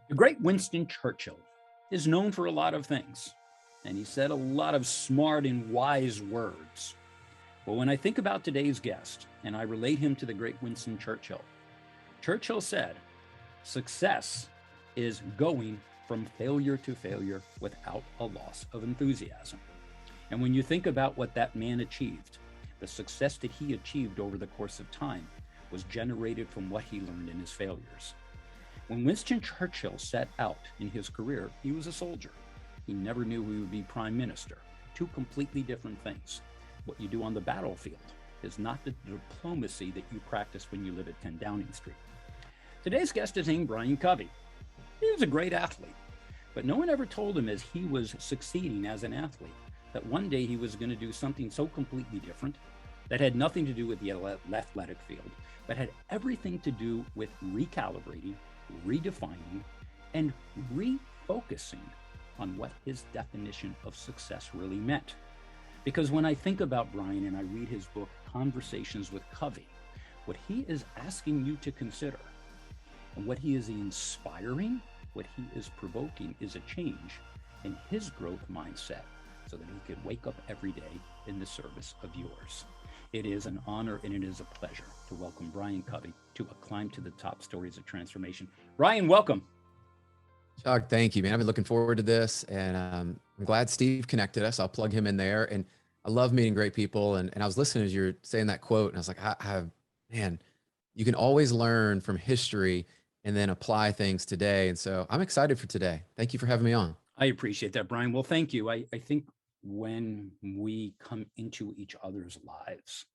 The great Winston Churchill is known for a lot of things, and he said a lot of smart and wise words. But when I think about today's guest and I relate him to the great Winston Churchill, Churchill said, success is going from failure to failure without a loss of enthusiasm. And when you think about what that man achieved, the success that he achieved over the course of time was generated from what he learned in his failures. When Winston Churchill set out in his career, he was a soldier. He never knew he would be prime minister. Two completely different things. What you do on the battlefield is not the diplomacy that you practice when you live at 10 Downing Street. Today's guest is named Brian Covey. He was a great athlete, but no one ever told him as he was succeeding as an athlete that one day he was going to do something so completely different that had nothing to do with the athletic field, but had everything to do with recalibrating, redefining, and refocusing on what his definition of success really meant. Because when I think about Brian and I read his book, Conversations with Covey, what he is asking you to consider and what he is inspiring, what he is provoking is a change in his growth mindset so that he could wake up every day in the service of yours. It is an honor and it is a pleasure to welcome Brian Covey to A Climb to the Top Stories of Transformation. Brian, welcome. Chuck, thank you, man. I've been looking forward to this, and I'm glad Steve connected us. I'll plug him in there. And I love meeting great people. And I was listening as you're saying that quote, and I was like, man, you can always learn from history and then apply things today. And so I'm excited for today. Thank you for having me on. I appreciate that, Brian. Well, thank you. I think when we come into each other's lives,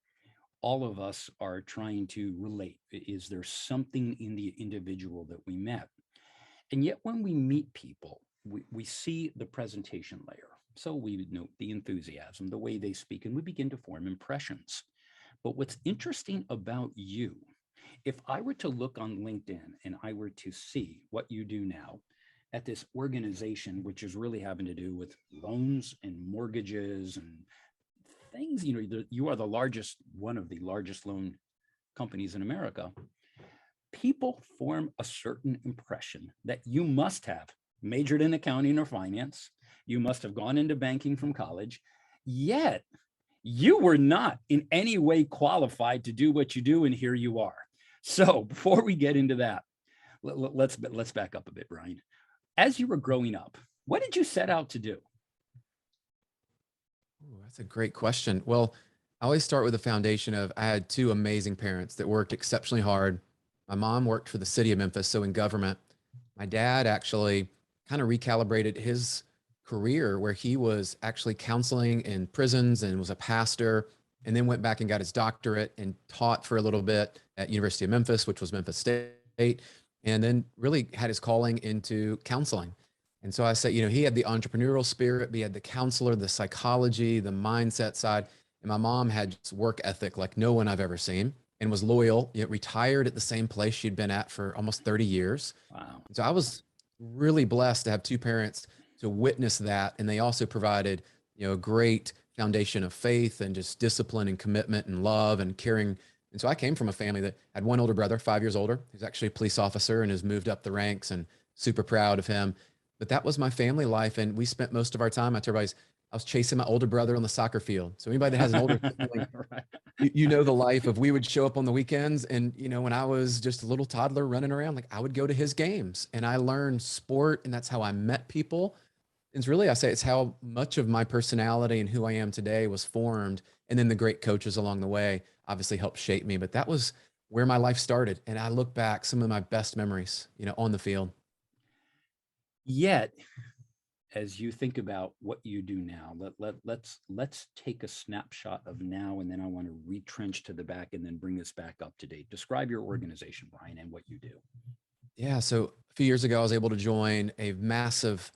all of us are trying to relate. Is there something in the individual that we met? And yet when we meet people, we see the presentation layer. So we note the enthusiasm, the way they speak, and we begin to form impressions. But what's interesting about you, if I were to look on LinkedIn and I were to see what you do now at this organization, which is really having to do with loans and mortgages and things, you are the largest, one of the largest loan companies in America. People form a certain impression that you must have majored in accounting or finance. You must have gone into banking from college, yet you were not in any way qualified to do what you do, and here you are. So before we get into that, let's back up a bit, Brian. As you were growing up, what did you set out to do? Ooh, that's a great question. Well, I always start with the foundation of I had two amazing parents that worked exceptionally hard. My mom worked for the city of Memphis, so in government. My dad actually kind of recalibrated his career where he was actually counseling in prisons and was a pastor, and then went back and got his doctorate and taught for a little bit at University of Memphis, which was Memphis State, and then really had his calling into counseling. And so I said, he had the entrepreneurial spirit, but he had the counselor, the psychology, the mindset side. And my mom had work ethic like no one I've ever seen, and was loyal, retired at the same place she'd been at for almost 30 years. Wow. So I was really blessed to have two parents to witness that. And they also provided, a great foundation of faith and just discipline and commitment and love and caring. And so I came from a family that had one older brother, 5 years older, who's actually a police officer and has moved up the ranks, and super proud of him. But that was my family life. And we spent most of our time, I was chasing my older brother on the soccer field. So anybody that has an older sibling, Right. you know the life of we would show up on the weekends. And, when I was just a little toddler running around, like I would go to his games, and I learned sport, and that's how I met people. It's really, I say it's how much of my personality and who I am today was formed. And then the great coaches along the way obviously helped shape me. But that was where my life started. And I look back, some of my best memories, on the field. Yet, as you think about what you do now, let's take a snapshot of now, and then I want to retrench to the back and then bring us back up to date. Describe your organization, Brian, and what you do. Yeah. So a few years ago, I was able to join a massive,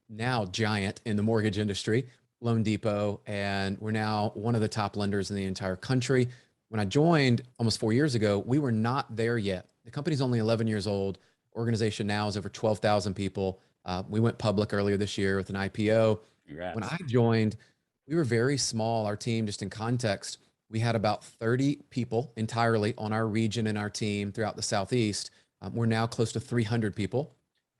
now giant in the mortgage industry, loanDepot, and we're now one of the top lenders in the entire country. When I joined almost 4 years ago, we were not there yet. The company's only 11 years old. Organization now is over 12,000 people. We went public earlier this year with an IPO. Congrats. When I joined, we were very small. Our team, just in context, we had about 30 people entirely on our region and our team throughout the Southeast. We're now close to 300 people.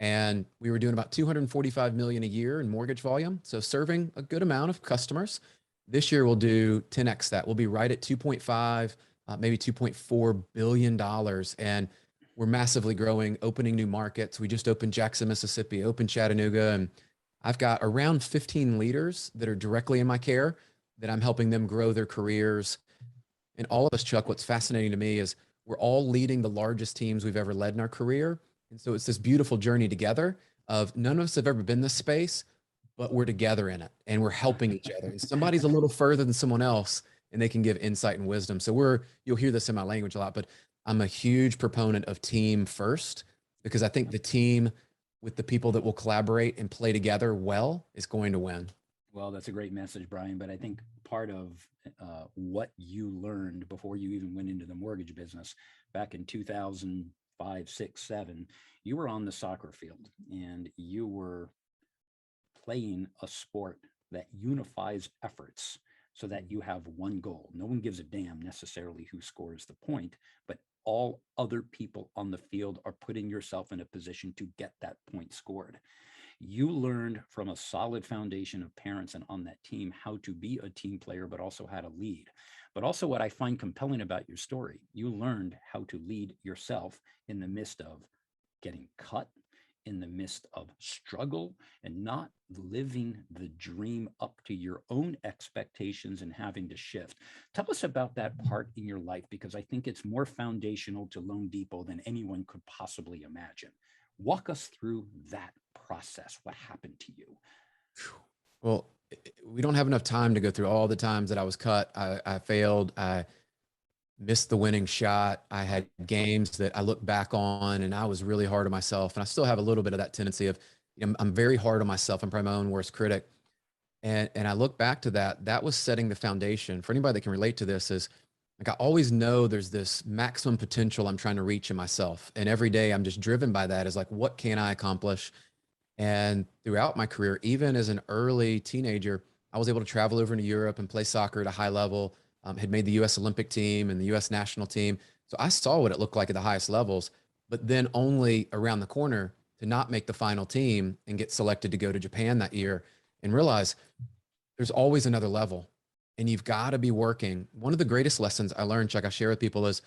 and we were doing about 245 million a year in mortgage volume. So serving a good amount of customers. This year we'll do 10x that. We'll be right at 2.5, maybe 2.4 billion dollars, and we're massively growing, opening new markets. We just opened Jackson, Mississippi, opened Chattanooga, and I've got around 15 leaders that are directly in my care that I'm helping them grow their careers. And all of us, Chuck, what's fascinating to me is we're all leading the largest teams we've ever led in our career. And so it's this beautiful journey together of none of us have ever been this space, but we're together in it and we're helping each other. And somebody's a little further than someone else and they can give insight and wisdom. So you'll hear this in my language a lot, but I'm a huge proponent of team first, because I think the team with the people that will collaborate and play together well is going to win. Well, that's a great message, Brian. But I think part of what you learned before you even went into the mortgage business back in 2005, 6, 7, you were on the soccer field and you were playing a sport that unifies efforts so that you have one goal. No one gives a damn necessarily who scores the point, but all other people on the field are putting yourself in a position to get that point scored. You learned from a solid foundation of parents and on that team how to be a team player, but also how to lead. But also, what I find compelling about your story, you learned how to lead yourself in the midst of getting cut, in the midst of struggle, and not living the dream up to your own expectations and having to shift. Tell us about that part in your life, because I think it's more foundational to loanDepot than anyone could possibly imagine. Walk us through that process. What happened to you? Well, we don't have enough time to go through all the times that I was cut. I failed. I missed the winning shot. I had games that I look back on and I was really hard on myself. And I still have a little bit of that tendency of, I'm very hard on myself. I'm probably my own worst critic. And I look back to that, that was setting the foundation for anybody that can relate to this. Is like, I always know there's this maximum potential I'm trying to reach in myself. And every day I'm just driven by that, is like, what can I accomplish? And throughout my career, even as an early teenager, I was able to travel over into Europe and play soccer at a high level, had made the US Olympic team and the US national team. So I saw what it looked like at the highest levels, but then only around the corner to not make the final team and get selected to go to Japan that year, and realize there's always another level and you've got to be working. One of the greatest lessons I learned, Chuck, I share with people, is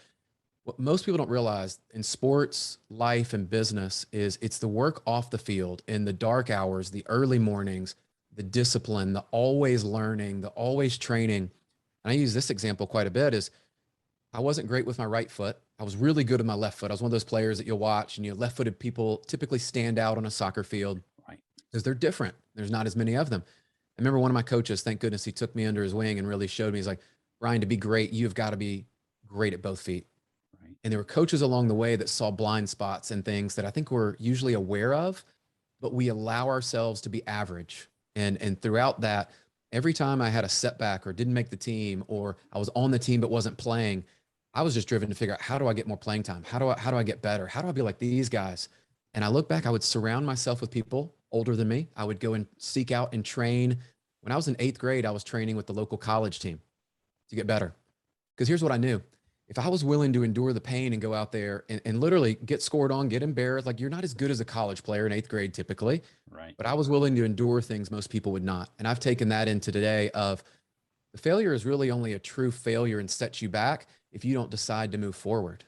what most people don't realize in sports, life, and business is it's the work off the field in the dark hours, the early mornings, the discipline, the always learning, the always training. And I use this example quite a bit. Is I wasn't great with my right foot. I was really good with my left foot. I was one of those players that you'll watch, and left-footed people typically stand out on a soccer field, Right. because they're different. There's not as many of them. I remember one of my coaches, thank goodness he took me under his wing and really showed me. He's like, Brian, to be great, you've got to be great at both feet. Right. And there were coaches along the way that saw blind spots and things that I think we're usually aware of, but we allow ourselves to be average. And throughout that, every time I had a setback or didn't make the team, or I was on the team but wasn't playing, I was just driven to figure out, how do I get more playing time? How do I get better? How do I be like these guys? And I look back, I would surround myself with people older than me. I would go and seek out and train. When I was in 8th grade, I was training with the local college team to get better. Because here's what I knew. If I was willing to endure the pain and go out there and literally get scored on, get embarrassed, like, you're not as good as a college player in 8th grade typically, Right. but I was willing to endure things most people would not. And I've taken that into today of, the failure is really only a true failure and sets you back if you don't decide to move forward.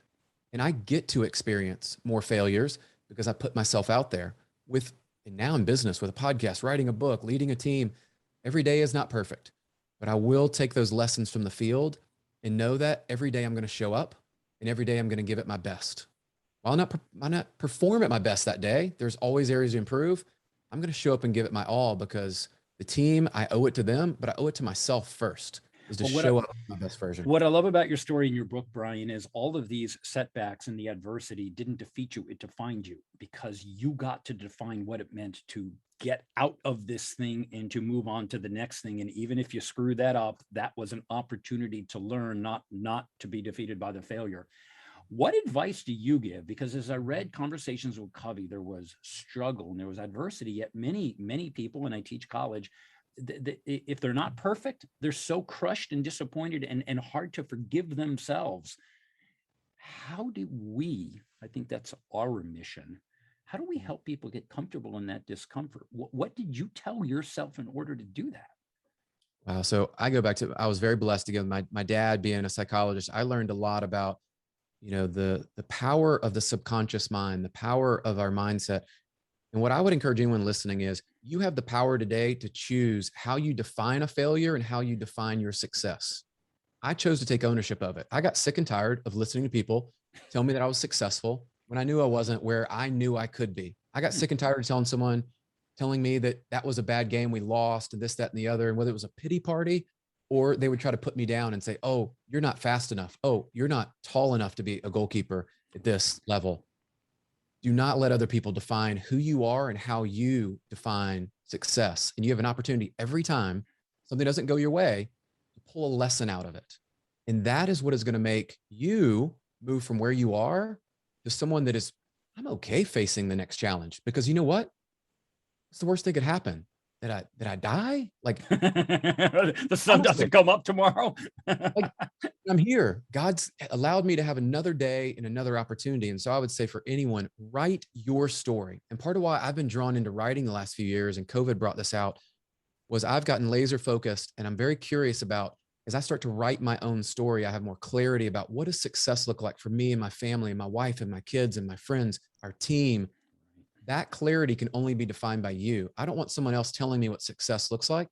And I get to experience more failures because I put myself out there with, and now in business with a podcast, writing a book, leading a team. Every day is not perfect, but I will take those lessons from the field and know that every day I'm going to show up and every day I'm going to give it my best. While I not perform at my best that day, there's always areas to improve. I'm going to show up and give it my all, because the team, I owe it to them, but I owe it to myself first, is to show up my best version. What I love about your story in your book, Brian, is all of these setbacks and the adversity didn't defeat you, it defined you, because you got to define what it meant to get out of this thing and to move on to the next thing. And even if you screw that up, that was an opportunity to learn, not to be defeated by the failure. What advice do you give? Because as I read Conversations with Covey, there was struggle and there was adversity, yet many people, when I teach college, if they're not perfect, they're so crushed and disappointed and hard to forgive themselves. How do we, I think that's our mission, How do we help people get comfortable in that discomfort? What did you tell yourself in order to do that? Wow. So I go back to, I was very blessed again. My dad being a psychologist, I learned a lot about, the power of the subconscious mind, the power of our mindset. And what I would encourage anyone listening is you have the power today to choose how you define a failure and how you define your success. I chose to take ownership of it. I got sick and tired of listening to people tell me that I was successful when I knew I wasn't where I knew I could be. I got sick and tired of telling me that that was a bad game, we lost, and this, that, and the other. And whether it was a pity party or they would try to put me down and say, oh, you're not fast enough. Oh, you're not tall enough to be a goalkeeper at this level. Do not let other people define who you are and how you define success. And you have an opportunity every time something doesn't go your way to pull a lesson out of it. And that is what is going to make you move from where you are to someone that is, I'm okay facing the next challenge, because you know what? What's the worst thing could happen? That I die? Like The sun honestly, doesn't come up tomorrow. like I'm here. God's allowed me to have another day and another opportunity. And so I would say for anyone, write your story. And part of why I've been drawn into writing the last few years, and COVID brought this out, was I've gotten laser focused, and I'm very curious about, as I start to write my own story, I have more clarity about what does success look like for me and my family and my wife and my kids and my friends, our team. That clarity can only be defined by you. I don't want someone else telling me what success looks like.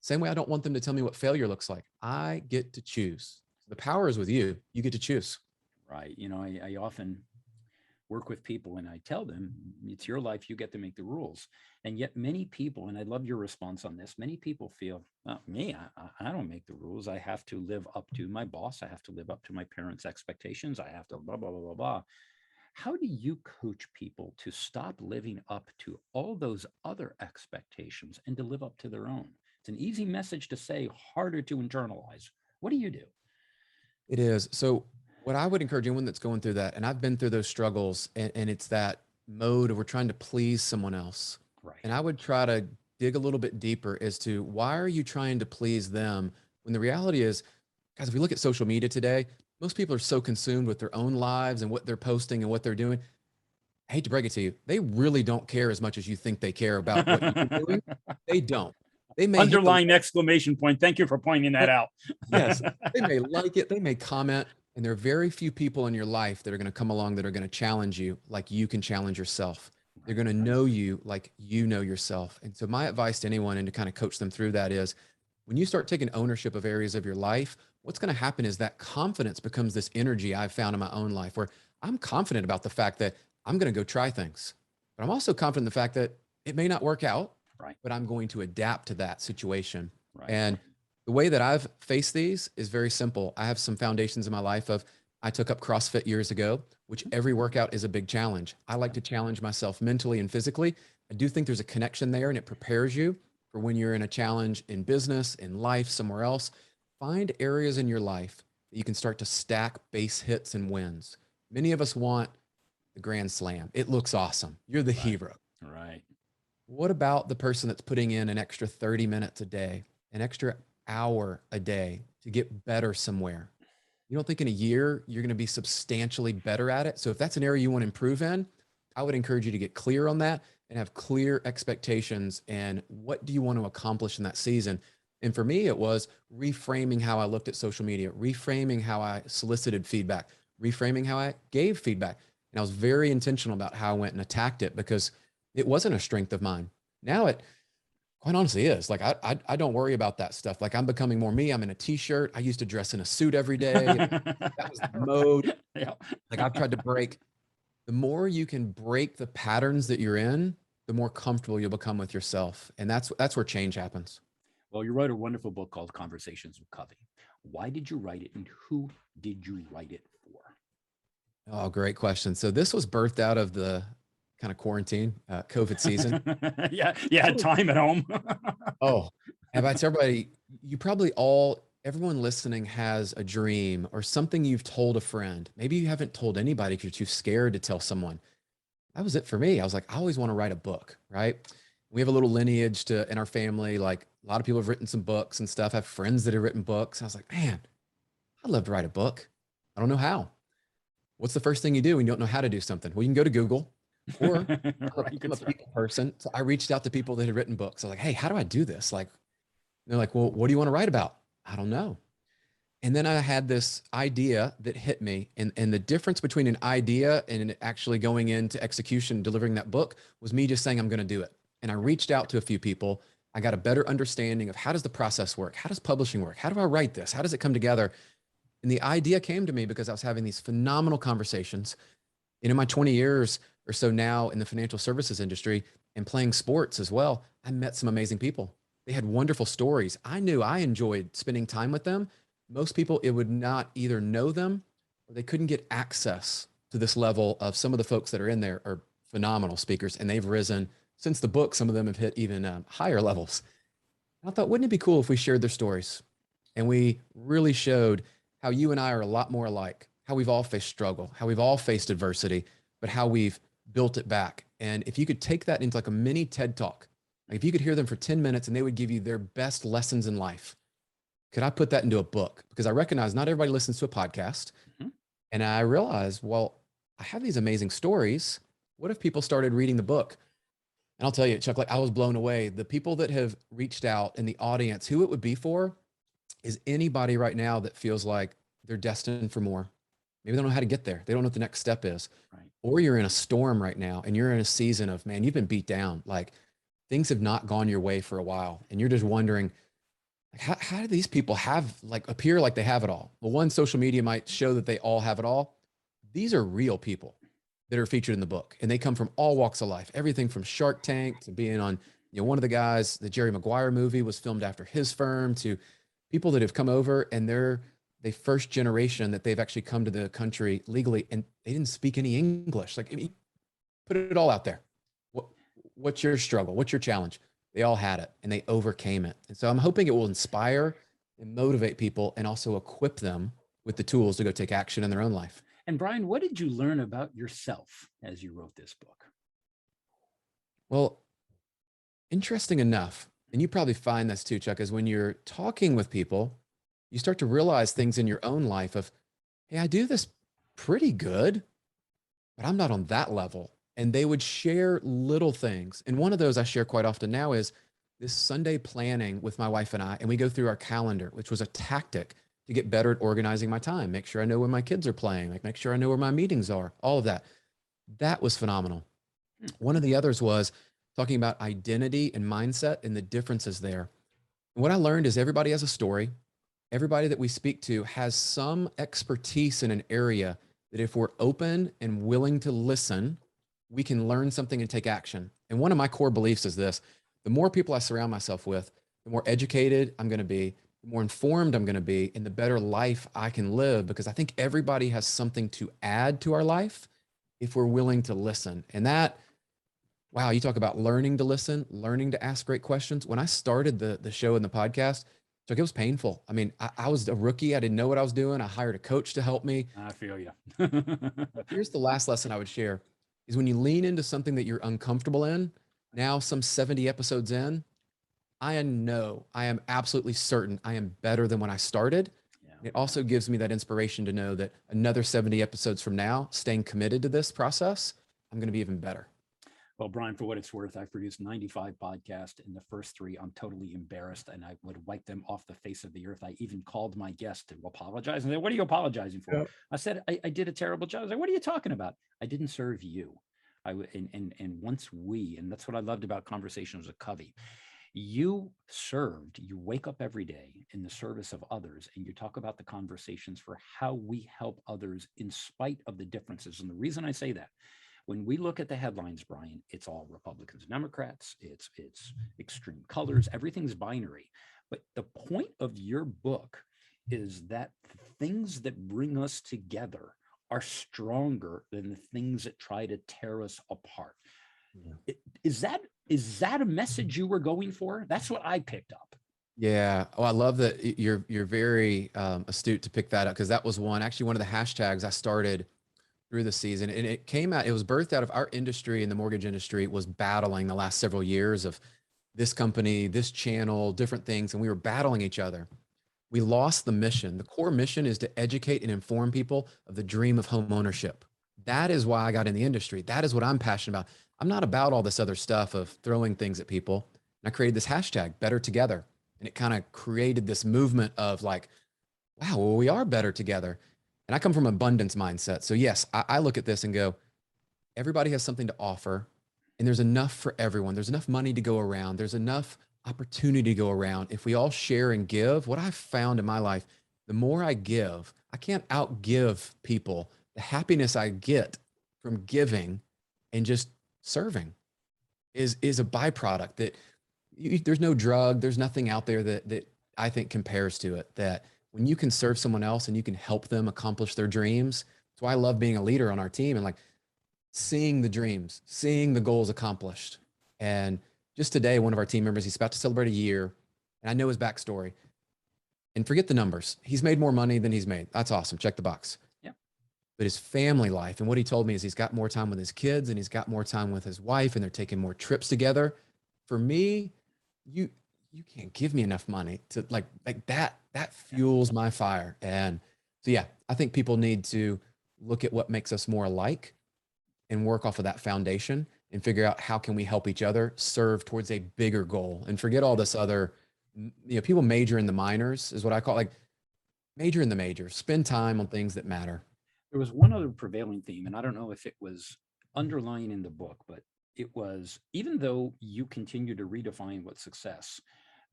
Same way I don't want them to tell me what failure looks like. I get to choose. The power is with you. You get to choose. Right. I often work with people and I tell them it's your life, you get to make the rules. And yet many people, and I love your response on this, many people feel, oh, me, I don't make the rules. I have to live up to my boss. I have to live up to my parents' expectations. I have to blah, blah, blah, blah, blah. How do you coach people to stop living up to all those other expectations and to live up to their own? It's an easy message to say, harder to internalize. What do you do? It is. So what I would encourage anyone that's going through that, and I've been through those struggles, and it's that mode of we're trying to please someone else. Right. And I would try to dig a little bit deeper as to why are you trying to please them when the reality is, guys, if we look at social media today, most people are so consumed with their own lives and what they're posting and what they're doing. I hate to break it to you, they really don't care as much as you think they care about what you're doing. They don't. They may hit the Underlying exclamation point. Thank you for pointing that out. yes, they may like it, they may comment, and there are very few people in your life that are going to come along that are going to challenge you like you can challenge yourself. They're going to know you like you know yourself. And so my advice to anyone, and to kind of coach them through that, is when you start taking ownership of areas of your life, what's going to happen is that confidence becomes this energy I've found in my own life, where I'm confident about the fact that I'm going to go try things, but I'm also confident in the fact that it may not work out, Right. but I'm going to adapt to that situation. Right. And the way that I've faced these is very simple. I have some foundations in my life of, I took up CrossFit years ago, which every workout is a big challenge. I like to challenge myself mentally and physically. I do think there's a connection there, and it prepares you for when you're in a challenge in business, in life, somewhere else. Find areas in your life that you can start to stack base hits and wins. Many of us want the grand slam. It looks awesome. You're the hero. Right. What about the person that's putting in an extra 30 minutes a day, an extra hour a day to get better somewhere? You don't think in a year you're going to be substantially better at it? So if that's an area you want to improve in, I would encourage you to get clear on that and have clear expectations. And what do you want to accomplish in that season? And for me, it was reframing how I looked at social media, reframing how I solicited feedback, reframing how I gave feedback. And I was very intentional about how I went and attacked it, because it wasn't a strength of mine. Now it quite honestly is. Like I don't worry about that stuff. Like I'm becoming more me. I'm in a t-shirt. I used to dress in a suit every day. That was the mode. Yeah. Like I've tried to break. The more you can break the patterns that you're in, the more comfortable you'll become with yourself. And that's where change happens. Well, you wrote a wonderful book called Conversations with Covey. Why did you write it, and who did you write it for? Oh, great question. So this was birthed out of the kind of quarantine, COVID season. Yeah, you had time at home. Oh, have I tell everybody, you probably everyone listening has a dream or something you've told a friend. Maybe you haven't told anybody because you're too scared to tell someone. That was it for me. I was like, I always want to write a book, right? We have a little lineage in our family. Like a lot of people have written some books and stuff. I have friends that have written books. I was like, man, I'd love to write a book. I don't know how. What's the first thing you do when you don't know how to do something? Well, you can go to Google, Or Right, I'm good a start. people person. So I reached out to people that had written books. I was like, hey, how do I do this? Like, they're like, well, what do you want to write about? I don't know. And then I had this idea that hit me. And the difference between an idea and actually going into execution, delivering that book was me just saying, I'm going to do it. And I reached out to a few people. I got a better understanding of how does the process work? How does publishing work? How do I write this? How does it come together? And the idea came to me because I was having these phenomenal conversations. And in my 20 years or so now in the financial services industry and playing sports as well, I met some amazing people. They had wonderful stories. I knew I enjoyed spending time with them. Most people, it would not either know them or they couldn't get access to this level of some of the folks that are in there are phenomenal speakers and they've risen since the book. Some of them have hit even higher levels. I thought, wouldn't it be cool if we shared their stories and we really showed how you and I are a lot more alike, how we've all faced struggle, how we've all faced adversity, but how we've built it back. And if you could take that into like a mini TED talk, like if you could hear them for 10 minutes and they would give you their best lessons in life, could I put that into a book? Because I recognize not everybody listens to a podcast. Mhm. And I realized, well, I have these amazing stories. What if people started reading the book? And I'll tell you, Chuck, like I was blown away. The people that have reached out in the audience, who it would be for is anybody right now that feels like they're destined for more. Maybe they don't know how to get there. They don't know what the next step is. Right. Or you're in a storm right now and you're in a season of, man, you've been beat down. Like things have not gone your way for a while. And you're just wondering, like, how do these people have like appear like they have it all? Well, one, social media might show that they all have it all. These are real people that are featured in the book. And they come from all walks of life, everything from Shark Tank to being on, one of the guys, the Jerry Maguire movie was filmed after his firm, to people that have come over and they're the first generation that they've actually come to the country legally and they didn't speak any English. Like, I mean, put it all out there. What, what's your struggle? What's your challenge? They all had it and they overcame it. And so I'm hoping it will inspire and motivate people and also equip them with the tools to go take action in their own life. And Brian, what did you learn about yourself as you wrote this book? Well, interesting enough, and you probably find this too, Chuck, is when you're talking with people, you start to realize things in your own life of, hey, I do this pretty good, but I'm not on that level. And they would share little things. And one of those I share quite often now is this Sunday planning with my wife and I, and we go through our calendar, which was a tactic to get better at organizing my time, make sure I know when my kids are playing, like make sure I know where my meetings are, all of that. That was phenomenal. One of the others was talking about identity and mindset and the differences there. And what I learned is everybody has a story. Everybody that we speak to has some expertise in an area that if we're open and willing to listen, we can learn something and take action. And one of my core beliefs is this: the more people I surround myself with, the more educated I'm going to be, the more informed I'm going to be, and the better life I can live, because I think everybody has something to add to our life if we're willing to listen. And that, wow, you talk about learning to listen, learning to ask great questions. When I started the show and the podcast, so it was painful. I mean, I was a rookie. I didn't know what I was doing. I hired a coach to help me. I feel you. But here's the last lesson I would share is when you lean into something that you're uncomfortable in, now some 70 episodes in, I know, I am absolutely certain I am better than when I started. Yeah. It also gives me that inspiration to know that another 70 episodes from now, staying committed to this process, I'm going to be even better. Well, Brian, for what it's worth, I've produced 95 podcasts. In the first three, I'm totally embarrassed and I would wipe them off the face of the earth. I even called my guest to apologize and said, "What are you apologizing for?" Yep. I said, I did a terrible job. I was like, "What are you talking about? I didn't serve you." And once and that's what I loved about Conversations with Covey. You served, you wake up every day in the service of others, and you talk about the conversations for how we help others in spite of the differences. And the reason I say that, when we look at the headlines, Brian, it's all Republicans and Democrats, it's extreme colors, everything's binary. But the point of your book is that the things that bring us together are stronger than the things that try to tear us apart. Yeah. Is that a message you were going for? That's what I picked up. Yeah. Oh, I love that you're very astute to pick that up, because that was one of the hashtags I started through the season. And it was birthed out of our industry, and the mortgage industry was battling the last several years of this company, this channel, different things. And we were battling each other. We lost the mission. The core mission is to educate and inform people of the dream of home ownership. That is why I got in the industry. That is what I'm passionate about. I'm not about all this other stuff of throwing things at people. And I created this hashtag, Better Together. And it kind of created this movement of like, wow, well, we are better together. And I come from an abundance mindset. So yes, I look at this and go, everybody has something to offer, and there's enough for everyone. There's enough money to go around. There's enough opportunity to go around. If we all share and give, what I've found in my life, the more I give, I can't outgive people. The happiness I get from giving and just serving is a byproduct that there's no drug, there's nothing out there that I think compares to it. That when you can serve someone else and you can help them accomplish their dreams, that's why I love being a leader on our team and like seeing the dreams, seeing the goals accomplished. And just today, one of our team members, he's about to celebrate a year, and I know his backstory. And forget the numbers. He's made more money than he's made. That's awesome. Check the box. Yeah. But his family life, and what he told me is he's got more time with his kids and he's got more time with his wife, and they're taking more trips together. For me, you can't give me enough money to like that. That fuels my fire. And so, yeah, I think people need to look at what makes us more alike and work off of that foundation and figure out how can we help each other serve towards a bigger goal and forget all this other, people major in the minors is what I call, like, major in the majors, spend time on things that matter. There was one other prevailing theme, and I don't know if it was underlying in the book, but it was, even though you continue to redefine what success,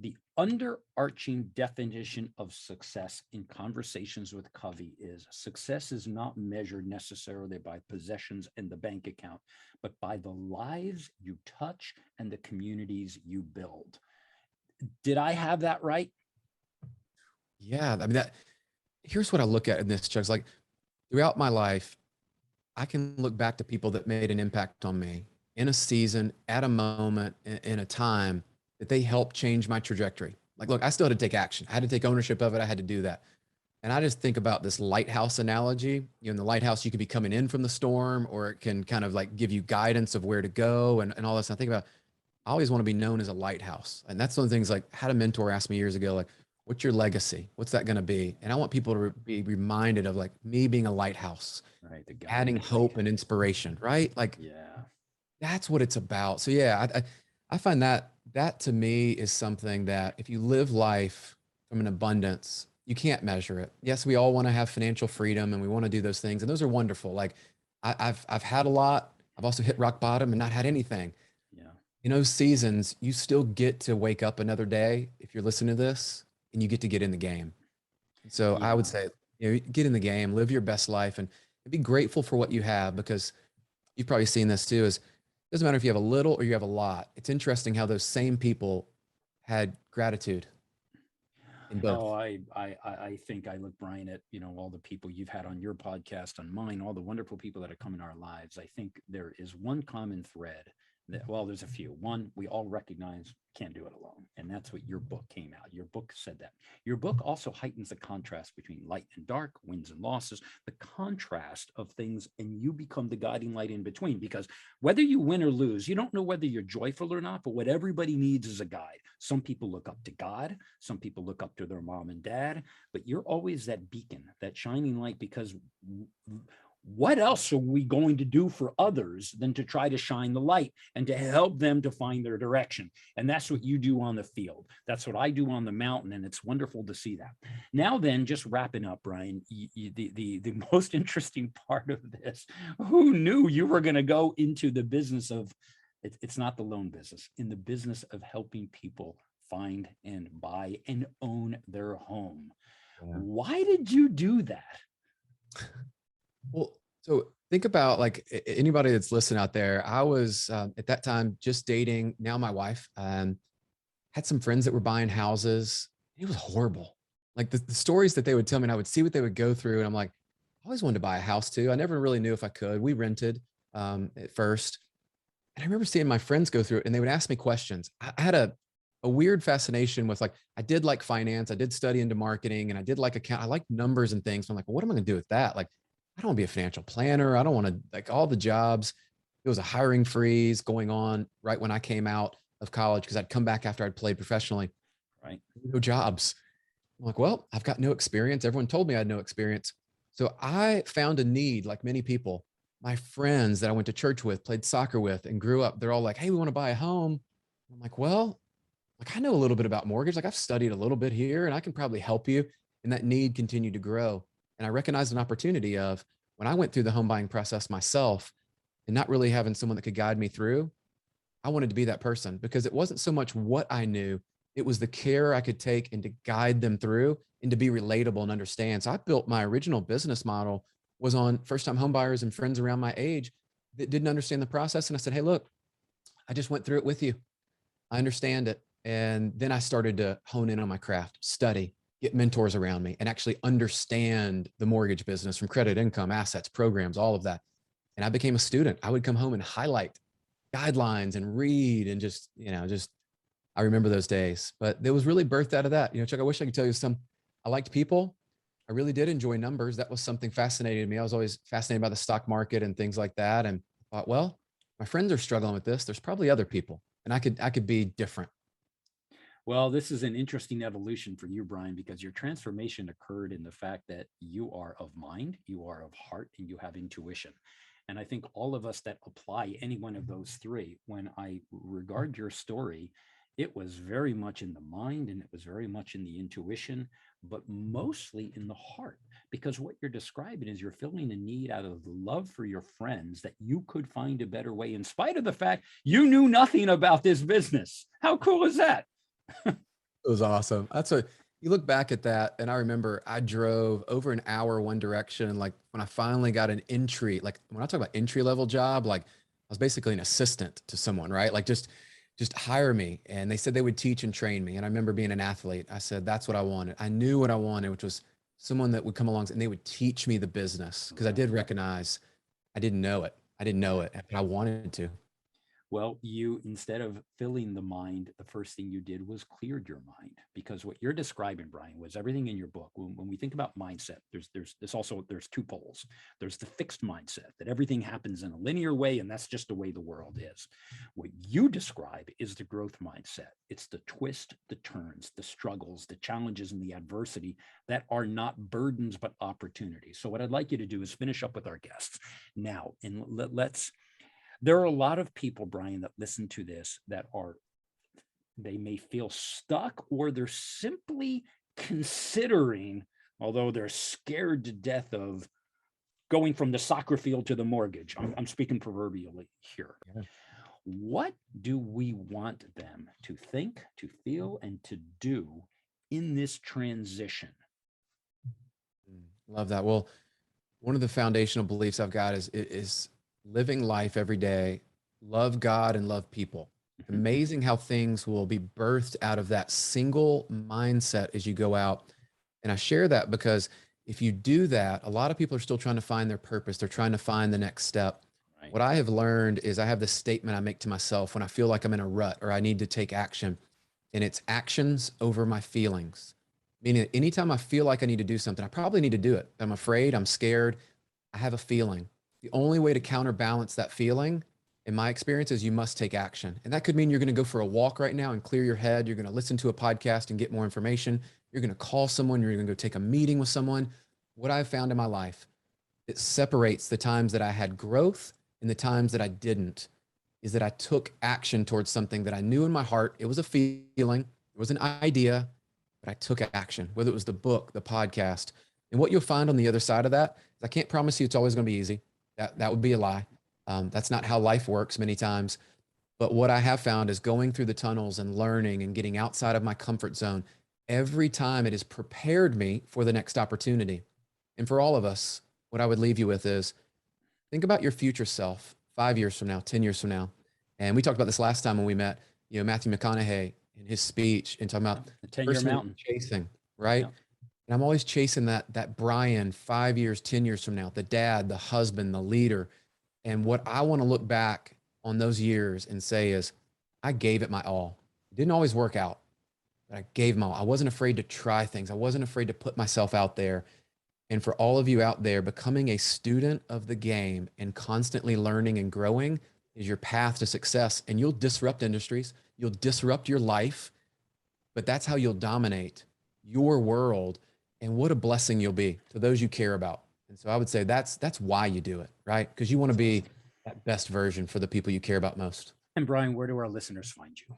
the underarching definition of success in Conversations with Covey is success is not measured necessarily by possessions and the bank account, but by the lives you touch and the communities you build. Did I have that right? Yeah. I mean, here's what I look at in this, Chuck's like, throughout my life, I can look back to people that made an impact on me in a season, at a moment, in a time that they helped change my trajectory. Like, look, I still had to take action. I had to take ownership of it. I had to do that. And I just think about this lighthouse analogy. In the lighthouse, you could be coming in from the storm, or it can kind of like give you guidance of where to go and all this. And I think about, I always want to be known as a lighthouse. And that's one of the things, like, I had a mentor ask me years ago, like, what's your legacy? What's that going to be? And I want people to be reminded of like me being a lighthouse, Right. adding hope and inspiration, right? Like, yeah, that's what it's about. So yeah, I find that to me is something that if you live life from an abundance, you can't measure it. Yes, we all want to have financial freedom and we want to do those things, and those are wonderful. Like, I've had a lot. I've also hit rock bottom and not had anything. yeah, In those seasons, you still get to wake up another day if you're listening to this, and you get to get in the game. So I would yeah. say, get in the game, live your best life, and be grateful for what you have, because you've probably seen this too. Is doesn't matter if you have a little or you have a lot. It's interesting how those same people had gratitude in Oh, both. I think I look, Brian, at, all the people you've had on your podcast, on mine, all the wonderful people that have come in our lives. I think there is one common thread that, well, there's a few. One, we all recognize can't do it alone. And that's what your book came out. Your book said that. Your book also heightens the contrast between light and dark, wins and losses, the contrast of things, and you become the guiding light in between. Because whether you win or lose, you don't know whether you're joyful or not, but what everybody needs is a guide. Some people look up to God, some people look up to their mom and dad, but you're always that beacon, that shining light, because what else are we going to do for others than to try to shine the light and to help them to find their direction? And that's what you do on the field. That's what I do on the mountain. And it's wonderful to see that. Now then, just wrapping up, Brian, the most interesting part of this, who knew you were going to go into the business of, it's not the loan business, in the business of helping people find and buy and own their home. Yeah. Why did you do that? Well, so think about, like, anybody that's listening out there. I was at that time just dating, now my wife. Had some friends that were buying houses. It was horrible. Like the stories that they would tell me, and I would see what they would go through. And I'm like, I always wanted to buy a house too. I never really knew if I could. We rented at first. And I remember seeing my friends go through it, and they would ask me questions. I had a weird fascination with, like, I did like finance. I did study into marketing, and I did like account. I like numbers and things. So I'm like, well, what am I going to do with that? Like, I don't want to be a financial planner. I don't want to, like, all the jobs. There was a hiring freeze going on right when I came out of college, because I'd come back after I'd played professionally. Right. No jobs. I'm like, well, I've got no experience. Everyone told me I had no experience. So I found a need, like many people, my friends that I went to church with, played soccer with, and grew up, they're all like, hey, we want to buy a home. I'm like, well, like I know a little bit about mortgage. Like I've studied a little bit here and I can probably help you. And that need continued to grow. And I recognized an opportunity of when I went through the home buying process myself and not really having someone that could guide me through, I wanted to be that person because it wasn't so much what I knew, it was the care I could take and to guide them through and to be relatable and understand. So I built my original business model was on first time home buyers and friends around my age that didn't understand the process. And I said, hey, look, I just went through it with you. I understand it. And then I started to hone in on my craft, study, get mentors around me, and actually understand the mortgage business from credit, income, assets, programs, all of that. And I became a student. I would come home and highlight guidelines and read and just, I remember those days. But it was really birthed out of that. Chuck, I wish I could tell you I liked people. I really did enjoy numbers. That was something fascinating to me. I was always fascinated by the stock market and things like that. And I thought, well, my friends are struggling with this. There's probably other people and I could be different. Well, this is an interesting evolution for you, Brian, because your transformation occurred in the fact that you are of mind, you are of heart, and you have intuition. And I think all of us that apply any one of those three, when I regard your story, it was very much in the mind and it was very much in the intuition, but mostly in the heart. Because what you're describing is you're filling a need out of the love for your friends that you could find a better way, in spite of the fact you knew nothing about this business. How cool is that? It was awesome. That's what you look back at that. And I remember I drove over an hour one direction. Like when I finally got an entry, like when I talk about entry level job, like I was basically an assistant to someone, right? Like just hire me. And they said they would teach and train me. And I remember being an athlete. I said, that's what I wanted. I knew what I wanted, which was someone that would come along and they would teach me the business. Cause I did recognize I didn't know it. I didn't know it, but I wanted to. Well, you, instead of filling the mind, the first thing you did was cleared your mind, because what you're describing, Brian, was everything in your book. When we think about mindset, there's two poles. There's the fixed mindset that everything happens in a linear way, and that's just the way the world is. What you describe is the growth mindset. It's the twist, the turns, the struggles, the challenges, and the adversity that are not burdens, but opportunities. So what I'd like you to do is finish up with our guests now, and let's there are a lot of people, Brian, that listen to this they may feel stuck, or they're simply considering, although they're scared to death of going from the soccer field to the mortgage. I'm speaking proverbially here. Yeah. What do we want them to think, to feel, and to do in this transition? Love that. Well, one of the foundational beliefs I've got is living life every day, love God and love people. Amazing how things will be birthed out of that single mindset as you go out. And I share that because if you do that, a lot of people are still trying to find their purpose. They're trying to find the next step. Right. What I have learned is I have this statement I make to myself when I feel like I'm in a rut or I need to take action, and it's actions over my feelings. Meaning that anytime I feel like I need to do something, I probably need to do it. I'm afraid, I'm scared, I have a feeling. The only way to counterbalance that feeling, in my experience, is you must take action. And that could mean you're going to go for a walk right now and clear your head. You're going to listen to a podcast and get more information. You're going to call someone. You're going to go take a meeting with someone. What I've found in my life, it separates the times that I had growth and the times that I didn't, is that I took action towards something that I knew in my heart. It was a feeling, it was an idea, but I took action, whether it was the book, the podcast. And what you'll find on the other side of that is I can't promise you it's always going to be easy. That would be a lie. That's not how life works many times. But what I have found is going through the tunnels and learning and getting outside of my comfort zone, every time it has prepared me for the next opportunity. And for all of us, what I would leave you with is think about your future self 5 years from now, 10 years from now. And we talked about this last time when we met, Matthew McConaughey in his speech and talking about the 10-year mountain chasing, right? Yeah. And I'm always chasing that Brian 5 years, 10 years from now, the dad, the husband, the leader. And what I want to look back on those years and say is, I gave it my all. It didn't always work out, but I gave my all. I wasn't afraid to try things. I wasn't afraid to put myself out there. And for all of you out there, becoming a student of the game and constantly learning and growing is your path to success. And you'll disrupt industries. You'll disrupt your life, but that's how you'll dominate your world. And what a blessing you'll be to those you care about And so I would say that's why you do it, right? Because you want to be that best version for the people you care about most. And Brian, where do our listeners find you?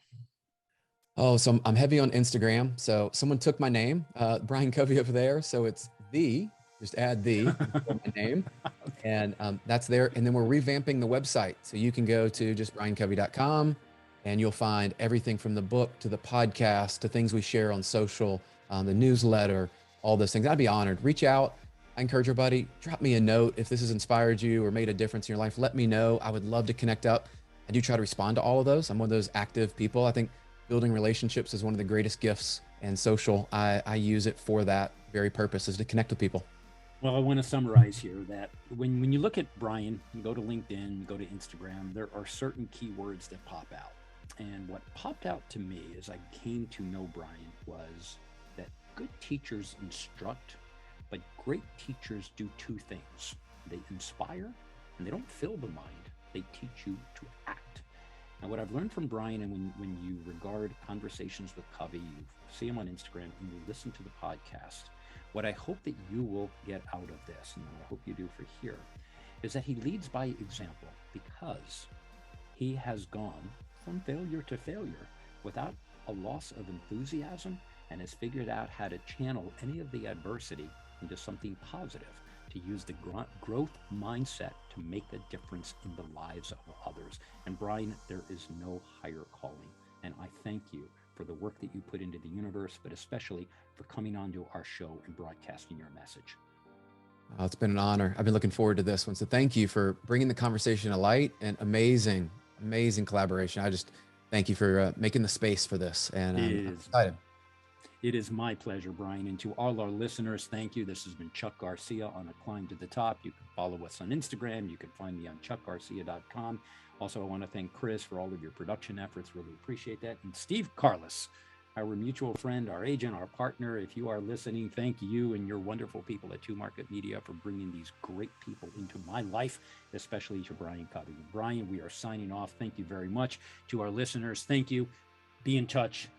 Oh, so I'm heavy on Instagram. So someone took my name, Brian Covey over there. So it's just add my name. And that's there. And then we're revamping the website. So you can go to just briancovey.com and you'll find everything from the book to the podcast to things we share on social, the newsletter, all those things. I'd be honored. Reach out. I encourage everybody, drop me a note. If this has inspired you or made a difference in your life, let me know. I would love to connect up. I do try to respond to all of those. I'm one of those active people. I think building relationships is one of the greatest gifts, and social, I use it for that very purpose, is to connect with people. Well, I want to summarize here that when you look at Brian, you go to LinkedIn, you go to Instagram, there are certain keywords that pop out. And what popped out to me as I came to know Brian was that good teachers instruct, but great teachers do two things. They inspire and they don't fill the mind. They teach you to act. Now, what I've learned from Brian, and when you regard conversations with Covey, you see him on Instagram and you listen to the podcast, what I hope that you will get out of this, and I hope you do for here, is that he leads by example, because he has gone from failure to failure without a loss of enthusiasm, and has figured out how to channel any of the adversity into something positive, to use the growth mindset to make a difference in the lives of others. And Brian, there is no higher calling. And I thank you for the work that you put into the universe, but especially for coming onto our show and broadcasting your message. It's been an honor. I've been looking forward to this one. So thank you for bringing the conversation to light, and amazing collaboration. I just thank you for making the space for this. And I'm excited. It is my pleasure, Brian. And to all our listeners, thank you. This has been Chuck Garcia on A Climb to the Top. You can follow us on Instagram. You can find me on chuckgarcia.com. Also, I want to thank Chris for all of your production efforts. Really appreciate that. And Steve Carlos, our mutual friend, our agent, our partner. If you are listening, thank you and your wonderful people at Two Market Media for bringing these great people into my life, especially to Brian Covey. Brian, we are signing off. Thank you very much. To our listeners, thank you. Be in touch.